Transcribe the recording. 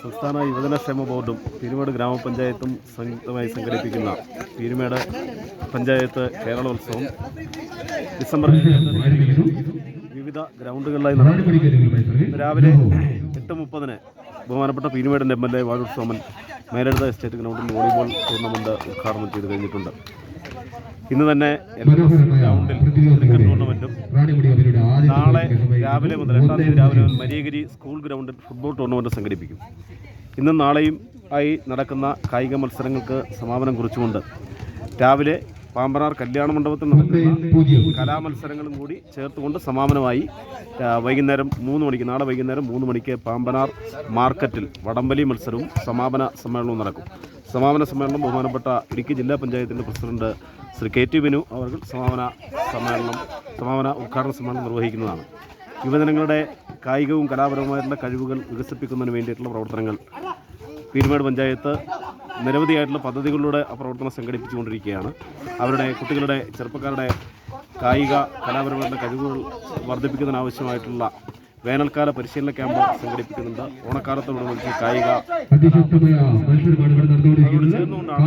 സംസ്ഥാന യുവജനക്ഷേമ ബോർഡും പീരുമേട് ഗ്രാമപഞ്ചായത്തും സംയുക്തമായി സംഘടിപ്പിക്കുന്ന പീരുമേട് പഞ്ചായത്ത് കേരളോത്സവം ഡിസംബർ വിവിധ ഗ്രൗണ്ടുകളിലായി നടക്കും. രാവിലെ 8:30 ബഹുമാനപ്പെട്ട പീരുമേടിൻ്റെ MLA വാഴൂർ സോമൻ മേലെടുത്ത എസ്റ്റേറ്റ് ഗ്രൗണ്ടിൽ വോളിബോൾ ടൂർണമെൻറ്റ് ഉദ്ഘാടനം ചെയ്ത് കഴിഞ്ഞിട്ടുണ്ട്. ഇന്ന് തന്നെ ഗ്രൗണ്ടിൽ ക്രിക്കറ്റ് ടൂർണമെൻറ്റും നാളെ രാവിലെ മുതൽ 8-ാം തീയതി രാവിലെ മുതൽ മരിയഗിരി സ്കൂൾ ഗ്രൗണ്ടിൽ ഫുട്ബോൾ ടൂർണമെൻറ്റ് സംഘടിപ്പിക്കും. ഇന്നും നാളെയും ആയി നടക്കുന്ന കായിക മത്സരങ്ങൾക്ക് സമാപനം കുറിച്ചുകൊണ്ട് രാവിലെ പാമ്പനാർ കല്യാണ മണ്ഡപത്തിൽ നടക്കുന്ന കലാമത്സരങ്ങളും കൂടി ചേർത്തുകൊണ്ട് സമാപനമായി വൈകുന്നേരം 3 മണിക്ക് നാളെ വൈകുന്നേരം 3 മണിക്ക് പാമ്പനാർ മാർക്കറ്റിൽ വടംവലി മത്സരവും സമാപന സമ്മേളനവും നടക്കും. സമാപന സമ്മേളനം ബഹുമാനപ്പെട്ട ഇടുക്കി ജില്ലാ പഞ്ചായത്തിൻ്റെ പ്രസിഡന്റ് ശ്രീ KT ബിനു അവർ സമാപന ഉദ്ഘാടന സമ്മേളനം നിർവഹിക്കുന്നതാണ്. യുവജനങ്ങളുടെ കായികവും കലാപരവുമായിട്ടുള്ള കഴിവുകൾ വികസിപ്പിക്കുന്നതിന് വേണ്ടിയിട്ടുള്ള പ്രവർത്തനങ്ങൾ പീരുമേട് പഞ്ചായത്ത് നിരവധിയായിട്ടുള്ള പദ്ധതികളിലൂടെ ആ പ്രവർത്തനം സംഘടിപ്പിച്ചുകൊണ്ടിരിക്കുകയാണ്. അവരുടെ കുട്ടികളുടെ ചെറുപ്പക്കാരുടെ കായിക കലാപരമായിട്ടുള്ള കഴിവുകൾ വർദ്ധിപ്പിക്കുന്നതിനാവശ്യമായിട്ടുള്ള വേനൽക്കാല പരിശീലന ക്യാമ്പ് സംഘടിപ്പിക്കുന്നുണ്ട്. ഓണക്കാലത്തോടനുബന്ധിച്ച് കായിക ചേർന്നുകൊണ്ടാണ്